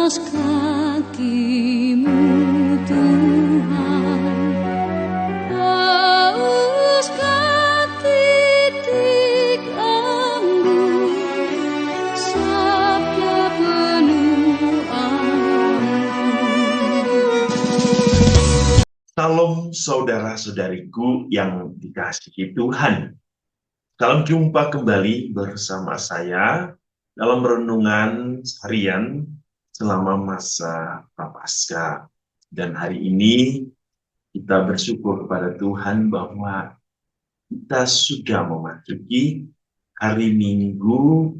atas kakimu Tuhan, hauskan titik embun sabda penuh ampun. Salam saudara-saudariku yang dikasihi Tuhan. Salam jumpa kembali bersama saya dalam renungan harian selama masa Prapaskah. Dan hari ini kita bersyukur kepada Tuhan bahwa kita sudah memasuki hari Minggu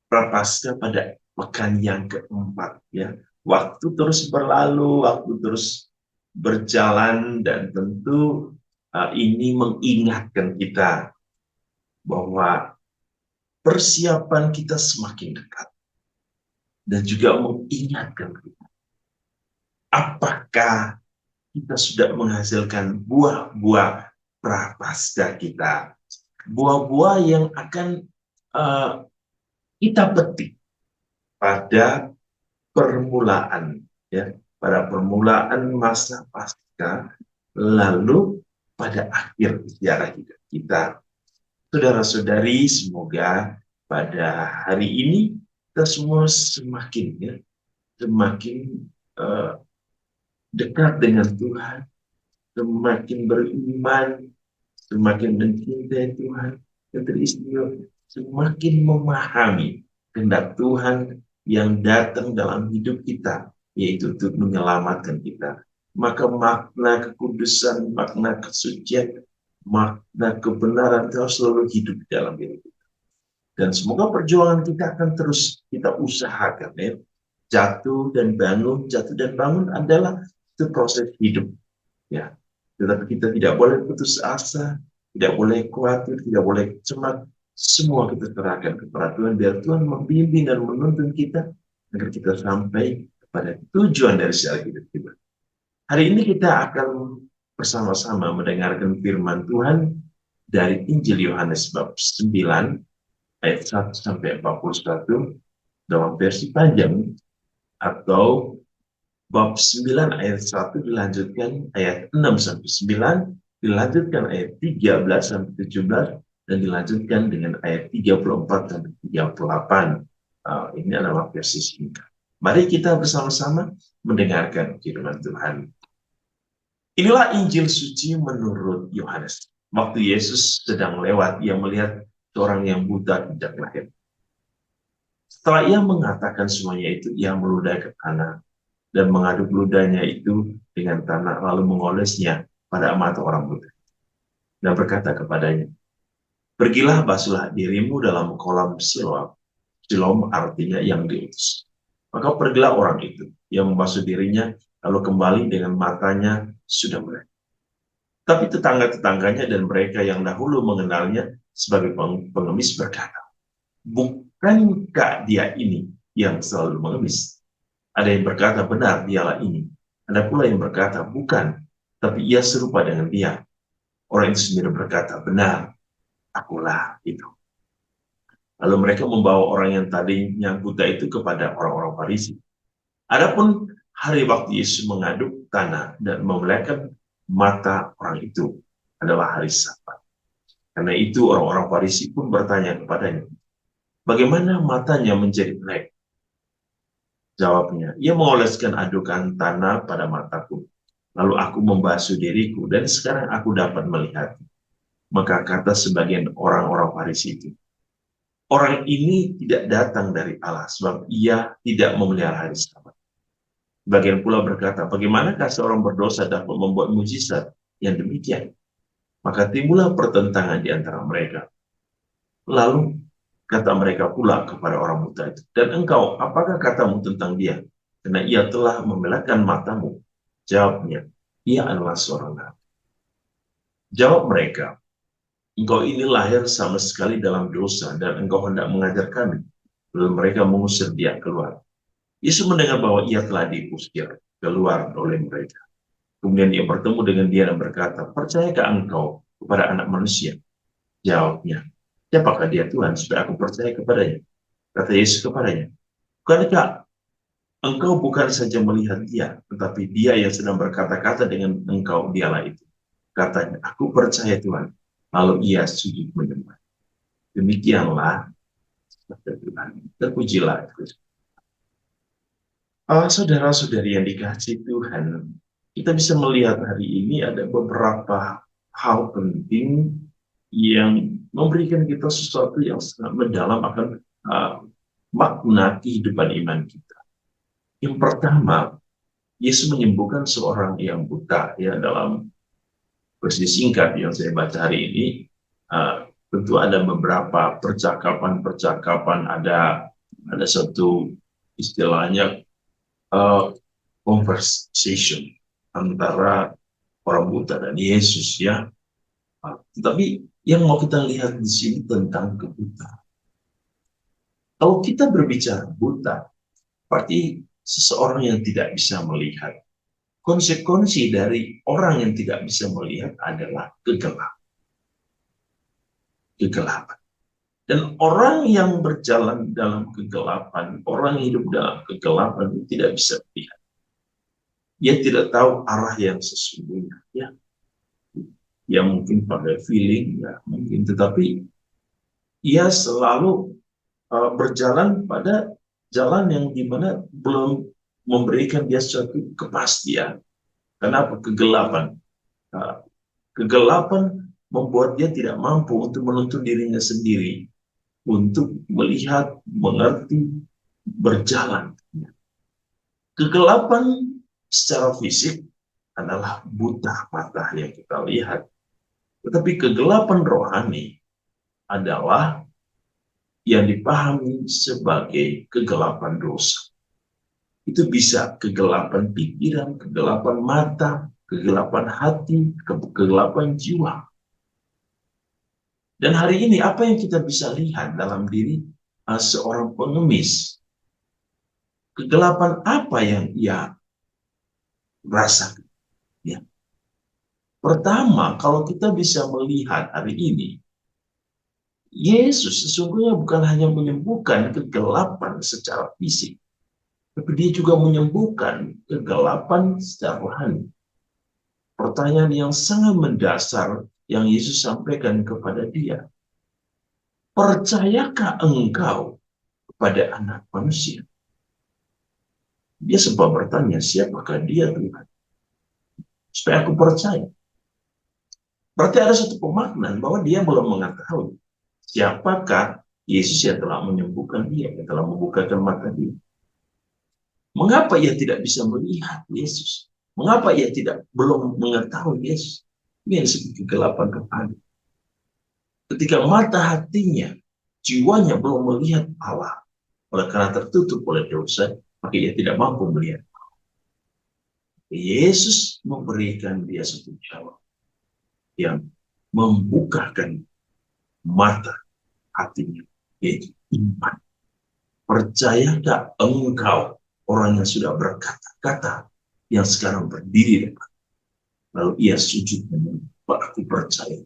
Prapaskah pada pekan yang keempat. Ya. Waktu terus berlalu, waktu terus berjalan, dan tentu ini mengingatkan kita bahwa persiapan kita semakin dekat, dan juga mengingatkan kita apakah kita sudah menghasilkan buah-buah Prapaskah kita, buah-buah yang akan kita petik pada permulaan, ya, pada permulaan masa Paskah, lalu pada akhir sejarah hidup kita. Saudara-saudari, semoga pada hari ini kita semua semakin dekat dengan Tuhan, semakin beriman, semakin mencintai Tuhan, dan teristimewa, semakin memahami kehendak Tuhan yang datang dalam hidup kita, yaitu untuk menyelamatkan kita. Maka makna kekudusan, makna kesucian, makna kebenaran harus selalu hidup di dalam diri kita. Dan semoga perjuangan kita akan terus kita usahakan, ya. Jatuh dan bangun adalah itu proses hidup, ya. Tetapi kita tidak boleh putus asa, tidak boleh khawatir, tidak boleh cemas. Semua kita serahkan kepada Tuhan, biar Tuhan membimbing dan menuntun kita agar kita sampai kepada tujuan dari sejarah hidup kita. Hari ini kita akan bersama-sama mendengarkan firman Tuhan dari Injil Yohanes bab 9 ayat 1 sampai 41 dalam versi panjang, atau bab 9 ayat 1 dilanjutkan ayat 6 sampai 9, dilanjutkan ayat 13 sampai 17, dan dilanjutkan dengan ayat 34 sampai 38. Ini adalah versi singkat. Mari kita bersama-sama mendengarkan firman Tuhan. Inilah Injil suci menurut Yohanes. Waktu Yesus sedang lewat, ia melihat seorang yang buta sejak lahir. Setelah ia mengatakan semuanya itu, ia meludah ke tanah dan mengaduk ludahnya itu dengan tanah, lalu mengolesnya pada mata orang buta, dan berkata kepadanya, "Pergilah, basuhlah dirimu dalam kolam Siloam." Siloam artinya yang diutus. Maka pergilah orang itu, ia membasuh dirinya, lalu kembali dengan matanya sudah melihat. Tapi tetangga-tetangganya dan mereka yang dahulu mengenalnya sebagai pengemis berkata, "Bukankah dia ini yang selalu mengemis?" Ada yang berkata, "Benar, dialah ini." Ada pula yang berkata, "Bukan, tapi ia serupa dengan dia." Orang itu sendiri berkata, "Benar, akulah itu." Lalu mereka membawa orang yang tadinya buta itu kepada orang-orang Farisi. Adapun hari waktu Yesus mengaduk tanah dan memelekan mata orang itu adalah hari Sabat. Karena itu orang-orang Farisi pun bertanya kepadanya, "Bagaimana matanya menjadi melek?" Jawabnya, "Ia mengoleskan adukan tanah pada mataku, lalu aku membasuh diriku, dan sekarang aku dapat melihat." Maka kata sebagian orang-orang Farisi itu, "Orang ini tidak datang dari Allah, sebab ia tidak memelihara hari Sabat." Bagian pula berkata, "Bagaimanakah seorang berdosa dapat membuat mujizat yang demikian?" Maka timbullah pertentangan di antara mereka. Lalu kata mereka pula kepada orang buta itu, "Dan engkau, apakah katamu tentang dia? Karena ia telah membelahkan matamu." Jawabnya, "Ia adalah seorang nabi." Jawab mereka, "Engkau ini lahir sama sekali dalam dosa, dan engkau hendak mengajar kami." Lalu mereka mengusir dia keluar. Yesus mendengar bahwa ia telah diusir keluar oleh mereka. Kemudian ia bertemu dengan dia dan berkata, "Percayakah engkau kepada Anak Manusia?" Jawabnya, "Siapakah dia Tuhan, supaya aku percaya kepadanya?" Kata Yesus kepadanya, "Bukankah engkau bukan saja melihat dia, tetapi dia yang sedang berkata-kata dengan engkau, dialah itu. Katanya, aku percaya Tuhan. Lalu ia sujud menyembah. Demikianlah sabda Tuhan. Terpujilah Kristus. Saudara-saudari yang dikasihi Tuhan, kita bisa melihat hari ini ada beberapa hal penting yang memberikan kita sesuatu yang sangat mendalam akan makna kehidupan iman kita. Yang pertama, Yesus menyembuhkan seorang yang buta, ya, dalam versi singkat yang saya baca hari ini. Tentu ada beberapa percakapan, ada satu istilahnya conversation antara orang buta dan Yesus, ya. Tetapi yang mau kita lihat di sini tentang kebutaan. Kalau kita berbicara buta, berarti seseorang yang tidak bisa melihat. Konsekuensi dari orang yang tidak bisa melihat adalah kegelapan. Kegelapan. Dan orang yang berjalan dalam kegelapan, orang yang hidup dalam kegelapan tidak bisa melihat. Dia tidak tahu arah yang sesungguhnya, ya. Ya mungkin pada feeling, ya mungkin, tetapi ia selalu berjalan pada jalan yang dimana belum memberikan dia suatu kepastian. Kenapa? Kegelapan. Kegelapan membuat dia tidak mampu untuk menuntun dirinya sendiri, untuk melihat, mengerti, berjalan. Kegelapan secara fisik adalah buta mata yang kita lihat. Tetapi kegelapan rohani adalah yang dipahami sebagai kegelapan dosa. Itu bisa kegelapan pikiran, kegelapan mata, kegelapan hati, kegelapan jiwa. Dan hari ini apa yang kita bisa lihat dalam diri seorang pengemis? Kegelapan apa yang ia rasakan? Ya. Pertama, kalau kita bisa melihat hari ini, Yesus sesungguhnya bukan hanya menyembuhkan kegelapan secara fisik, tapi dia juga menyembuhkan kegelapan secara rohani. Pertanyaan yang sangat mendasar yang Yesus sampaikan kepada dia, percayakah engkau kepada Anak Manusia? Dia sempat bertanya, siapakah dia Tuhan? Supaya aku percaya. Berarti ada satu pemaknaan bahwa dia belum mengetahui siapakah Yesus yang telah menyembuhkan dia, yang telah membukakan mata dia. Mengapa ia tidak bisa melihat Yesus? Mengapa ia belum mengetahui Yesus? Ini yang disebut kegelapan rohani. Ketika mata hatinya, jiwanya belum melihat Allah, oleh karena tertutup oleh dosa, maka ia tidak mampu melihat. Yesus memberikan dia satu jawab yang membukakan mata hatinya, yaitu iman. Percayakah engkau, orang yang sudah berkata-kata, yang sekarang berdiri depan? Lalu ia sujud menyembah, aku percaya.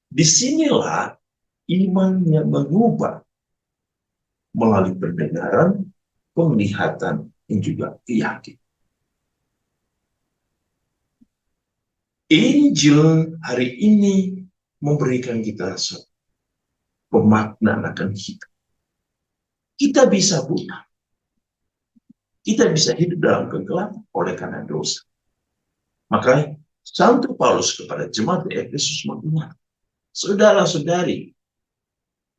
Disinilah imannya mengubah melalui pendengaran, penglihatan, dan juga keyakinan. Injil hari ini memberikan kita pemaknaan akan hidup. Kita bisa buta. Kita bisa hidup dalam kegelapan oleh karena dosa. Makanya Santo Paulus kepada jemaat di Efesus mengingatkan, saudara-saudari,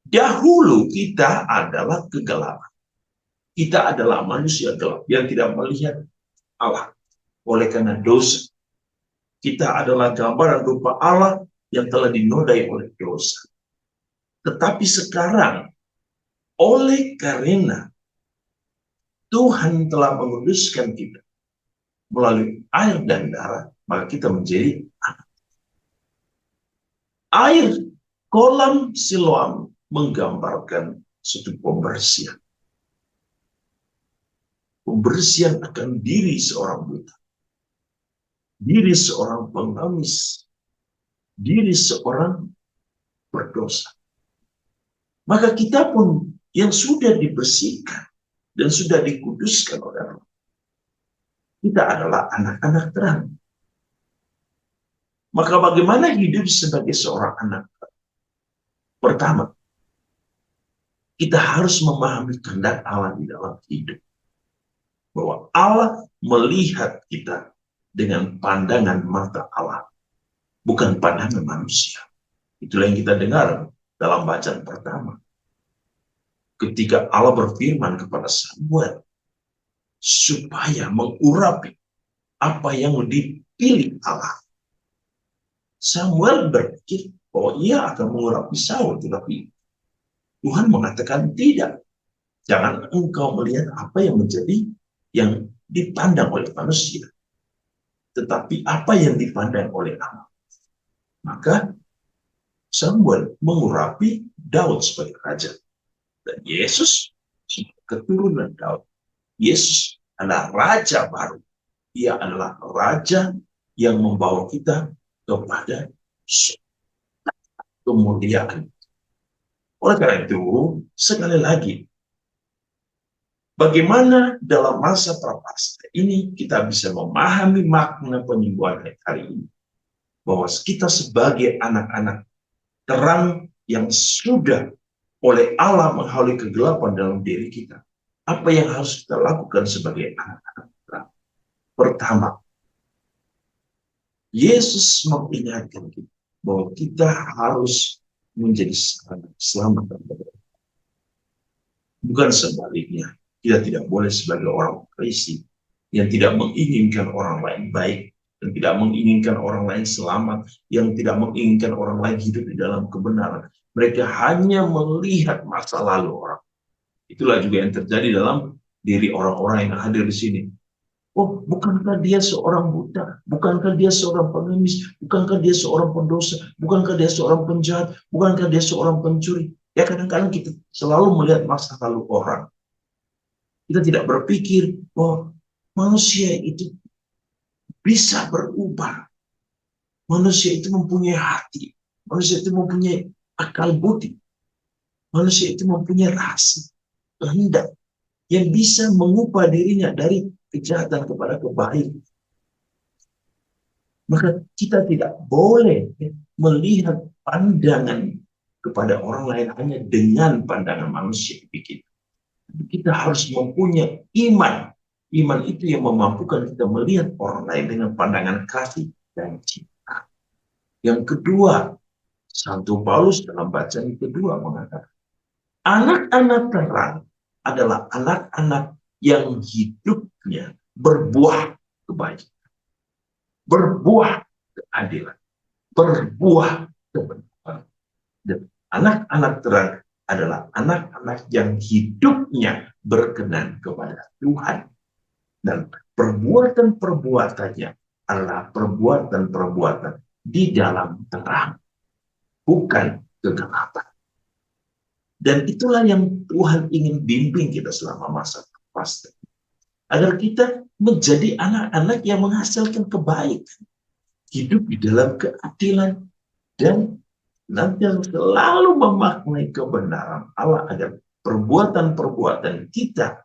dahulu kita adalah kegelapan. Kita adalah manusia gelap yang tidak melihat Allah oleh karena dosa. Kita adalah gambaran rupa Allah yang telah dinodai oleh dosa. Tetapi sekarang, oleh karena Tuhan telah menguduskan kita melalui air dan darah, maka kita menjadi anak. Air kolam Siloam menggambarkan suatu pembersihan. Pembersihan akan diri seorang buta. Diri seorang pengemis, diri seorang berdosa. Maka kita pun yang sudah dibersihkan dan sudah dikuduskan oleh Allah. Kita adalah anak-anak terang. Maka bagaimana hidup sebagai seorang anak terang? Pertama, kita harus memahami kehendak Allah di dalam hidup. Bahwa Allah melihat kita dengan pandangan mata Allah, bukan pandangan manusia. Itulah yang kita dengar dalam bacaan pertama. Ketika Allah berfirman kepada Samuel, supaya mengurapi apa yang dipilih Allah. Samuel berpikir bahwa ia akan mengurapi Saul, tetapi Tuhan mengatakan tidak. Jangan engkau melihat apa yang menjadi yang dipandang oleh manusia, tetapi apa yang dipandang oleh Allah. Maka Samuel mengurapi Daud sebagai raja. Dan Yesus keturunan Daud. Yesus adalah raja baru. Ia adalah raja yang membawa kita kepada kemuliaan. Oleh karena itu, sekali lagi, bagaimana dalam masa prapaskah ini kita bisa memahami makna penyembuhan hari ini. Bahwa kita sebagai anak-anak terang yang sudah oleh Allah menghalau kegelapan dalam diri kita. Apa yang harus kita lakukan sebagai anak-anak terang? Pertama, Yesus mengingatkan kita bahwa kita harus menjadi selamat. Bukan sebaliknya. Kita tidak boleh sebagai orang Kristen yang tidak menginginkan orang lain baik, yang tidak menginginkan orang lain selamat, yang tidak menginginkan orang lain hidup di dalam kebenaran. Mereka hanya melihat masa lalu orang. Itulah juga yang terjadi dalam diri orang-orang yang hadir di sini. Oh, bukankah dia seorang buta? Bukankah dia seorang pengemis? Bukankah dia seorang pendosa? Bukankah dia seorang penjahat? Bukankah dia seorang pencuri? Ya, kadang-kadang kita selalu melihat masa lalu orang. Kita tidak berpikir bahwa manusia itu bisa berubah. Manusia itu mempunyai hati. Manusia itu mempunyai akal budi. Manusia itu mempunyai rasa, kehendak yang bisa mengubah dirinya dari kejahatan kepada kebaikan. Maka kita tidak boleh melihat pandangan kepada orang lain hanya dengan pandangan manusia kita. Kita harus mempunyai iman. Iman itu yang memampukan kita melihat orang lain dengan pandangan kasih dan cinta. Yang kedua, Santo Paulus dalam bacaan kedua mengatakan, anak-anak terang adalah anak-anak yang hidupnya berbuah kebaikan, berbuah keadilan, berbuah kebenaran. Dan anak-anak terang adalah anak-anak yang hidupnya berkenan kepada Tuhan. Dan perbuatan-perbuatannya adalah perbuatan-perbuatan di dalam terang, bukan kegelapan. Dan itulah yang Tuhan ingin bimbing kita selama masa prapaskah. Agar kita menjadi anak-anak yang menghasilkan kebaikan. Hidup di dalam keadilan. Dan nanti selalu memaknai kebenaran Allah. Agar perbuatan-perbuatan kita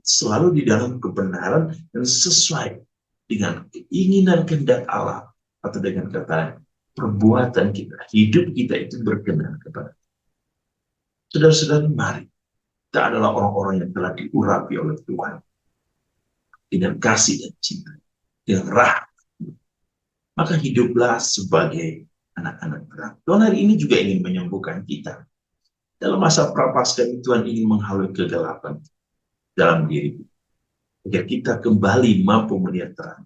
selalu di dalam kebenaran dan sesuai dengan keinginan kehendak Allah. Atau dengan kata perbuatan kita, hidup kita itu berkenan kepada saudara-saudara. Mari, kita adalah orang-orang yang telah diurapi oleh Tuhan dengan kasih dan cinta, dengan rahmat. Maka hiduplah sebagai anak-anak terang. Tuhan hari ini juga ingin menyembuhkan kita. Dalam masa prapaskah Tuhan ingin menghalau kegelapan dalam diri kita, agar kita kembali mampu melihat terang.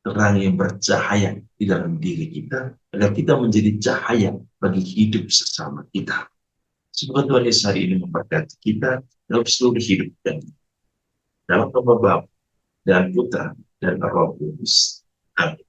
Terang yang bercahaya di dalam diri kita, agar kita menjadi cahaya bagi hidup sesama kita. Semoga Tuhan Yesus hari ini memberkati kita dalam seluruh hidup dan dalam nama Bapa dan Putra dan Roh Kudus. Amin.